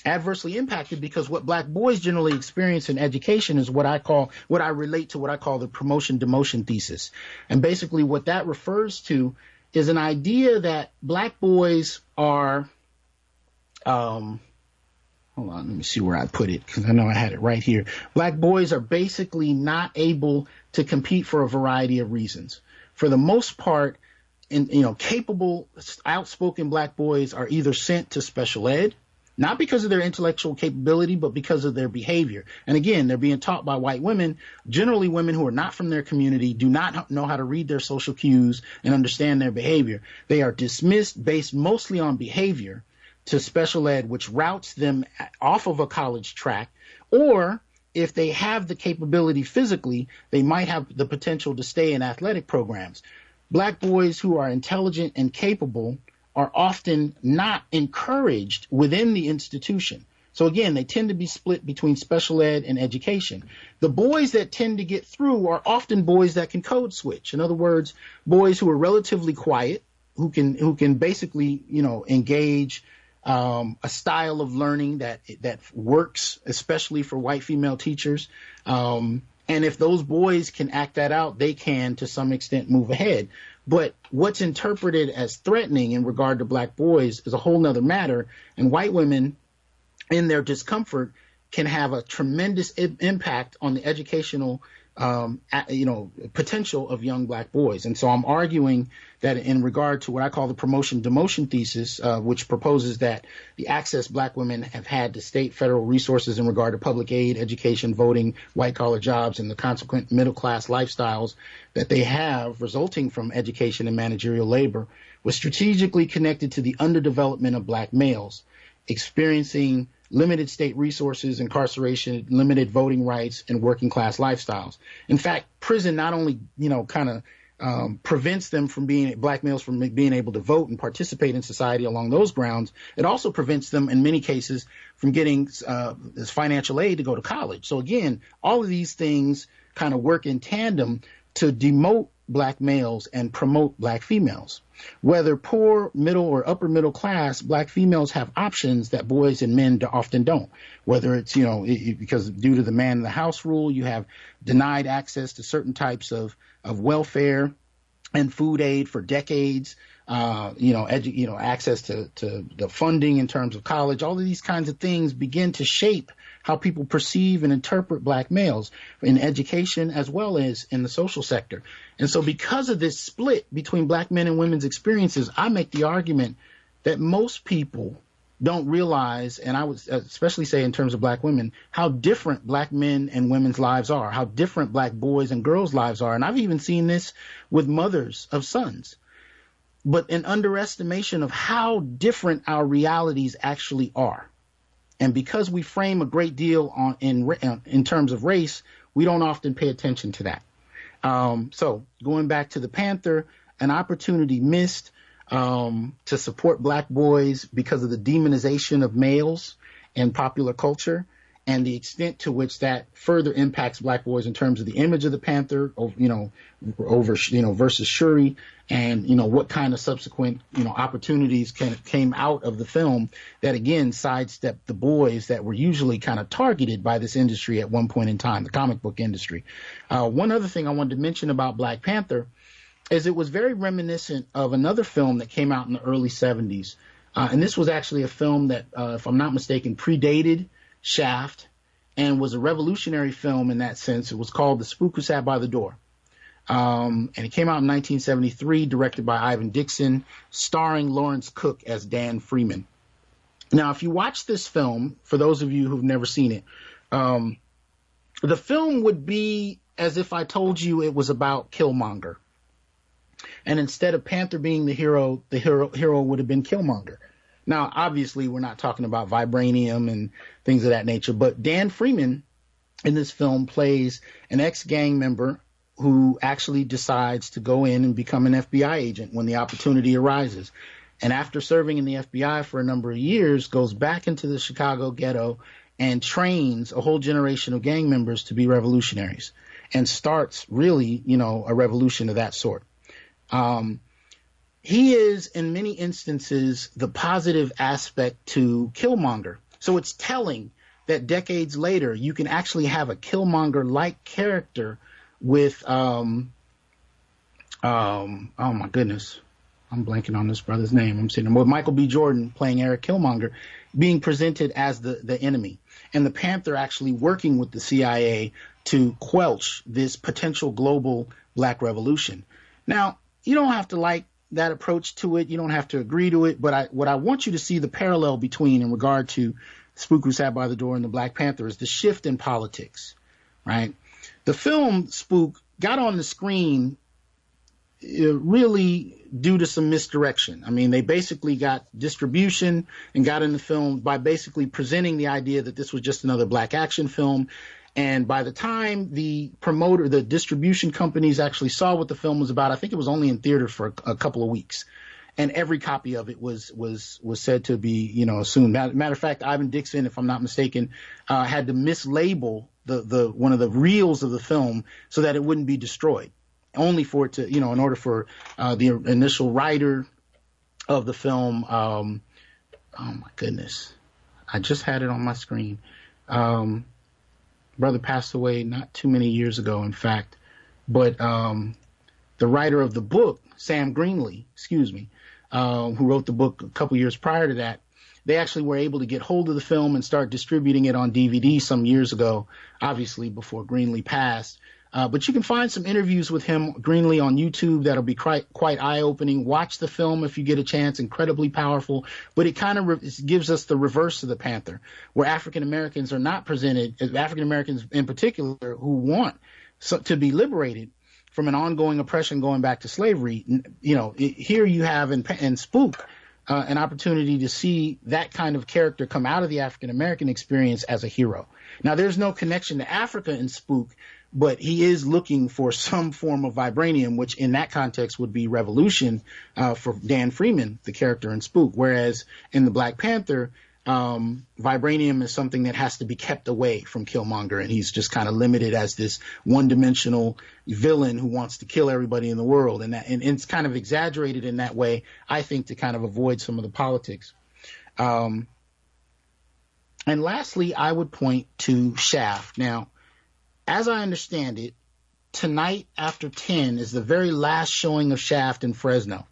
Adversely impacted because what black boys generally experience in education is what I relate to what I call the promotion demotion thesis. And basically what that refers to is an idea that black boys are, hold on, let me see where I put it because I know I had it right here. Black boys are basically not able to compete for a variety of reasons. For the most part, capable, outspoken black boys are either sent to special ed, not because of their intellectual capability, but because of their behavior. And again, they're being taught by white women. Generally, women who are not from their community do not know how to read their social cues and understand their behavior. They are dismissed based mostly on behavior to special ed, which routes them off of a college track. Or if they have the capability physically, they might have the potential to stay in athletic programs. Black boys who are intelligent and capable are often not encouraged within the institution. So again, they tend to be split between special ed and education. The boys that tend to get through are often boys that can code switch. In other words, boys who are relatively quiet, who can basically, engage a style of learning that works, especially for white female teachers. And if those boys can act that out, they can, to some extent, move ahead. But what's interpreted as threatening in regard to black boys is a whole nother matter. And white women, in their discomfort, can have a tremendous impact on the educational potential of young black boys. And so I'm arguing that in regard to what I call the promotion demotion thesis, which proposes that the access black women have had to state federal resources in regard to public aid, education, voting, white collar jobs, and the consequent middle class lifestyles that they have resulting from education and managerial labor, was strategically connected to the underdevelopment of black males experiencing limited state resources, incarceration, limited voting rights, and working class lifestyles. In fact, prison not only, prevents them from black males from being able to vote and participate in society along those grounds, it also prevents them in many cases from getting this financial aid to go to college. So again, all of these things kind of work in tandem to demote black males and promote black females. Whether poor, middle, or upper middle class, black females have options that boys and men often don't. Whether it's, because due to the man in the house rule, you have denied access to certain types of welfare and food aid for decades, access to the funding in terms of college. All of these kinds of things begin to shape how people perceive and interpret black males in education as well as in the social sector. And so because of this split between black men and women's experiences, I make the argument that most people don't realize, and I would especially say in terms of black women, how different black men and women's lives are, how different black boys and girls' lives are. And I've even seen this with mothers of sons. But an underestimation of how different our realities actually are. And because we frame a great deal in terms of race, we don't often pay attention to that. So going back to the Panther, an opportunity missed to support black boys because of the demonization of males in popular culture and the extent to which that further impacts black boys in terms of the image of the Panther, versus Shuri, and what kind of subsequent opportunities came out of the film that again sidestepped the boys that were usually kind of targeted by this industry at one point in time, the comic book industry. One other thing I wanted to mention about Black Panther is it was very reminiscent of another film that came out in the early 70s. And this was actually a film that, if I'm not mistaken, predated Shaft and was a revolutionary film in that sense. It was called The Spook Who Sat by the Door. And it came out in 1973, directed by Ivan Dixon, starring Lawrence Cook as Dan Freeman. Now, if you watch this film, for those of you who've never seen it, the film would be as if I told you it was about Killmonger. And instead of Panther being the hero would have been Killmonger. Now, obviously, we're not talking about vibranium and things of that nature, but Dan Freeman in this film plays an ex-gang member who actually decides to go in and become an FBI agent when the opportunity arises. And after serving in the FBI for a number of years, goes back into the Chicago ghetto and trains a whole generation of gang members to be revolutionaries and starts really, a revolution of that sort. he is, in many instances, the positive aspect to Killmonger. So it's telling that decades later, you can actually have a Killmonger-like character with, oh my goodness, I'm blanking on this brother's name. I'm sitting with Michael B. Jordan playing Eric Killmonger, being presented as the enemy, and the Panther actually working with the CIA to quelch this potential global Black revolution. Now, you don't have to like that approach to it. You don't have to agree to it. But what I want you to see the parallel between in regard to Spook Who Sat by the Door and the Black Panther is the shift in politics, right? The film Spook got on the screen really due to some misdirection. I mean, they basically got distribution and got in the film by basically presenting the idea that this was just another Black action film. And by the time the distribution companies actually saw what the film was about, I think it was only in theater for a couple of weeks. And every copy of it was said to be, assumed. Matter of fact, Ivan Dixon, if I'm not mistaken, had to mislabel the one of the reels of the film so that it wouldn't be destroyed, only for it to, in order for the initial writer of the film. Oh my goodness, I just had it on my screen. Brother passed away not too many years ago, in fact, but the writer of the book, Sam Greenlee, who wrote the book a couple years prior to that, they actually were able to get hold of the film and start distributing it on DVD some years ago, obviously before Greenlee passed. But you can find some interviews with him, Greenlee, on YouTube that'll be quite eye-opening. Watch the film if you get a chance. Incredibly powerful. But it kind of gives us the reverse of the Panther, where African Americans are not presented, African Americans in particular, who want to be liberated from an ongoing oppression going back to slavery. Here you have in Spook an opportunity to see that kind of character come out of the African American experience as a hero. Now, there's no connection to Africa in Spook, but he is looking for some form of vibranium, which in that context would be revolution for Dan Freeman, the character in Spook. Whereas in the Black Panther, vibranium is something that has to be kept away from Killmonger, and he's just kind of limited as this one-dimensional villain who wants to kill everybody in the world. And it's kind of exaggerated in that way, I think, to kind of avoid some of the politics. And lastly, I would point to Shaft. Now, as I understand it, tonight after 10 is the very last showing of Shaft in Fresno.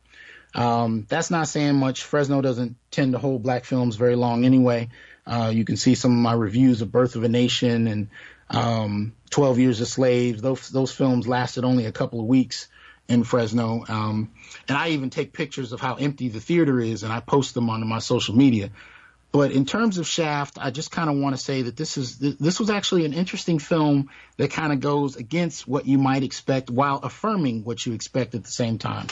That's not saying much. Fresno doesn't tend to hold Black films very long anyway. You can see some of my reviews of Birth of a Nation and 12 Years a Slave. Those films lasted only a couple of weeks in Fresno. And I even take pictures of how empty the theater is, and I post them onto my social media. But in terms of Shaft, I just kind of want to say that this was actually an interesting film that kind of goes against what you might expect while affirming what you expect at the same time.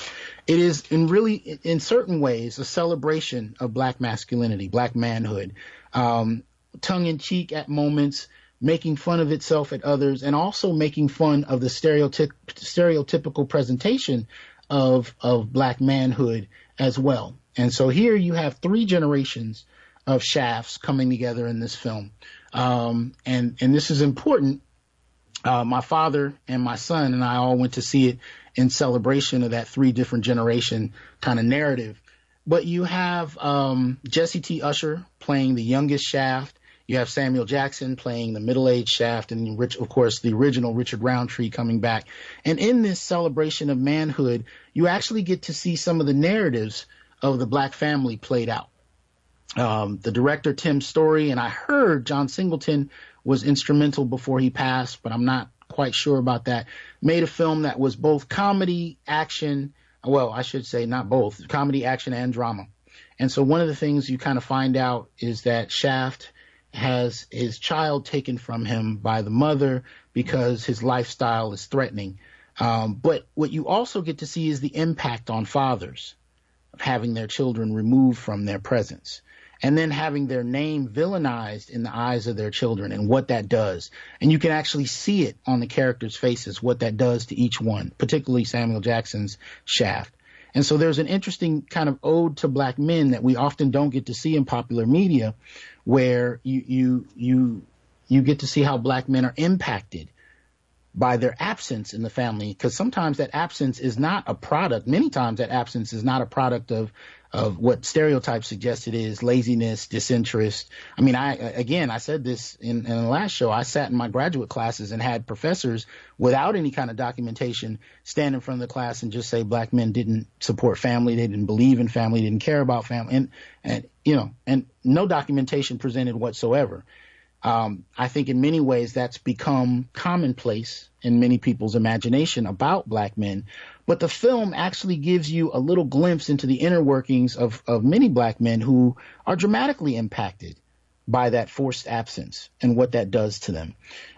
It is in certain ways, a celebration of Black masculinity, Black manhood, tongue-in-cheek at moments, making fun of itself at others, and also making fun of the stereotypical presentation of Black manhood as well. And so here you have three generations of Shafts coming together in this film. And this is important. My father and my son and I all went to see it in celebration of that three different generation kind of narrative. But you have Jesse T. Usher playing the youngest Shaft. You have Samuel Jackson playing the middle-aged Shaft, and of course the original Richard Roundtree coming back. And in this celebration of manhood, you actually get to see some of the narratives of the Black family played out. The director, Tim Story, and I heard John Singleton was instrumental before he passed, but I'm not quite sure about that, made a film that was both comedy, action, well, I should say not both, comedy, action, and drama. And so one of the things you kind of find out is that Shaft has his child taken from him by the mother because his lifestyle is threatening. But what you also get to see is the impact on fathers of having their children removed from their presence, and then having their name villainized in the eyes of their children and what that does. And you can actually see it on the characters' faces, what that does to each one, particularly Samuel Jackson's Shaft. And so there's an interesting kind of ode to Black men that we often don't get to see in popular media, where you get to see how Black men are impacted by their absence in the family, because sometimes that absence is not a product. Many times that absence is not a product of what stereotypes suggest it is: laziness, disinterest. I mean, I said this in the last show. I sat in my graduate classes and had professors without any kind of documentation stand in front of the class and just say black men didn't support family, they didn't believe in family, didn't care about family, and no documentation presented whatsoever. I think in many ways that's become commonplace in many people's imagination about black men. But the film actually gives you a little glimpse into the inner workings of many black men who are dramatically impacted by that forced absence and what that does to them.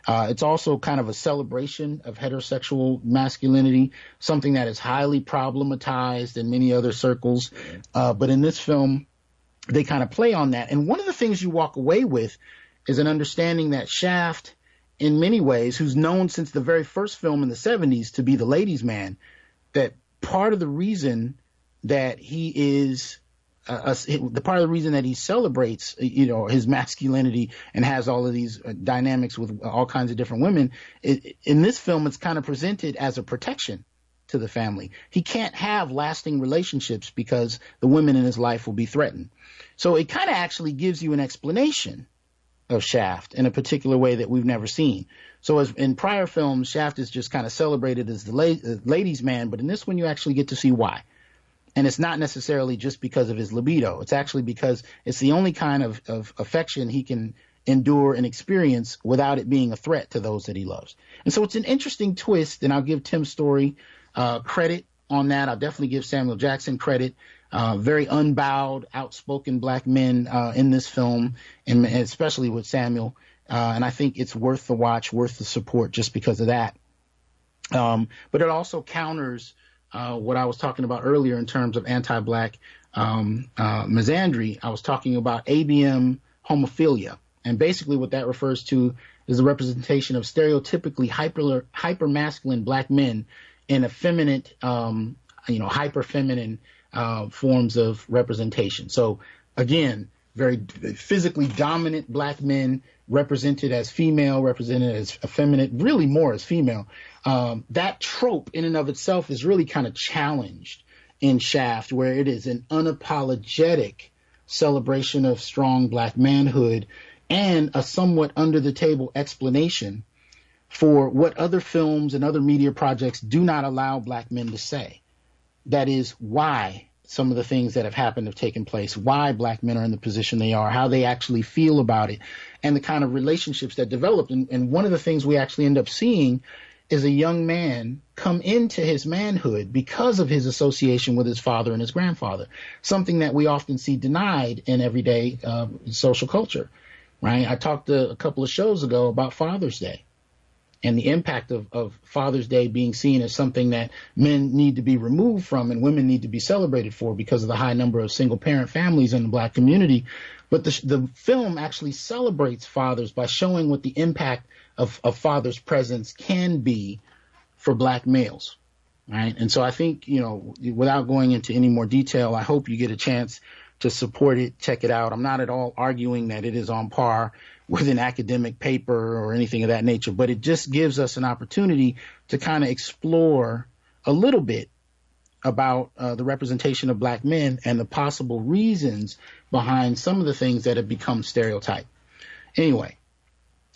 It's also kind of a celebration of heterosexual masculinity, something that is highly problematized in many other circles. But in this film, they kind of play on that. And one of the things you walk away with is an understanding that Shaft, in many ways, who's known since the very first film in the 70s to be the ladies' man, that part of the reason that he is the part of the reason that he celebrates, his masculinity and has all of these dynamics with all kinds of different women, in this film, it's kind of presented as a protection to the family. He can't have lasting relationships because the women in his life will be threatened. So it kind of actually gives you an explanation of Shaft in a particular way that we've never seen. So as in prior films, Shaft is just kind of celebrated as the ladies' man, but in this one you actually get to see why. And it's not necessarily just because of his libido. It's actually because it's the only kind of affection he can endure and experience without it being a threat to those that he loves. And so it's an interesting twist, and I'll give Tim Story credit on that. I'll definitely give Samuel Jackson credit. Very unbowed, outspoken black men in this film, and especially with Samuel. And I think it's worth the watch, worth the support just because of that. But it also counters what I was talking about earlier in terms of anti-black misandry. I was talking about ABM homophilia. And basically what that refers to is the representation of stereotypically hyper-masculine black men in effeminate, hyper-feminine forms of representation. So again, very physically dominant black men represented as female, represented as effeminate, really more as female. That trope in and of itself is really kind of challenged in Shaft, where it is an unapologetic celebration of strong black manhood and a somewhat under the table explanation for what other films and other media projects do not allow black men to say. That is why some of the things that have happened have taken place, why black men are in the position they are, how they actually feel about it, and the kind of relationships that developed. And one of the things we actually end up seeing is a young man come into his manhood because of his association with his father and his grandfather, something that we often see denied in everyday social culture, right? I talked a couple of shows ago about Father's Day and the impact of Father's Day being seen as something that men need to be removed from and women need to be celebrated for because of the high number of single-parent families in the black community. But the film actually celebrates fathers by showing what the impact of father's presence can be for black males, right? And so I think, without going into any more detail, I hope you get a chance to support it, check it out. I'm not at all arguing that it is on par with an academic paper or anything of that nature, but it just gives us an opportunity to kind of explore a little bit about the representation of black men and the possible reasons behind some of the things that have become stereotyped. Anyway,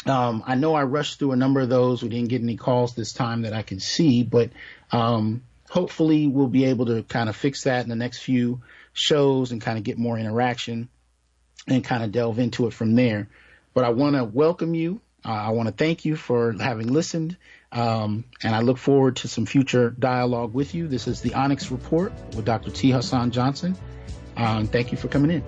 I know I rushed through a number of those. We didn't get any calls this time that I can see, but hopefully we'll be able to kind of fix that in the next few shows and kind of get more interaction and kind of delve into it from there. But I want to welcome you. I want to thank you for having listened, and I look forward to some future dialogue with you. This is the Onyx Report with Dr. T. Hassan Johnson. Thank you for coming in.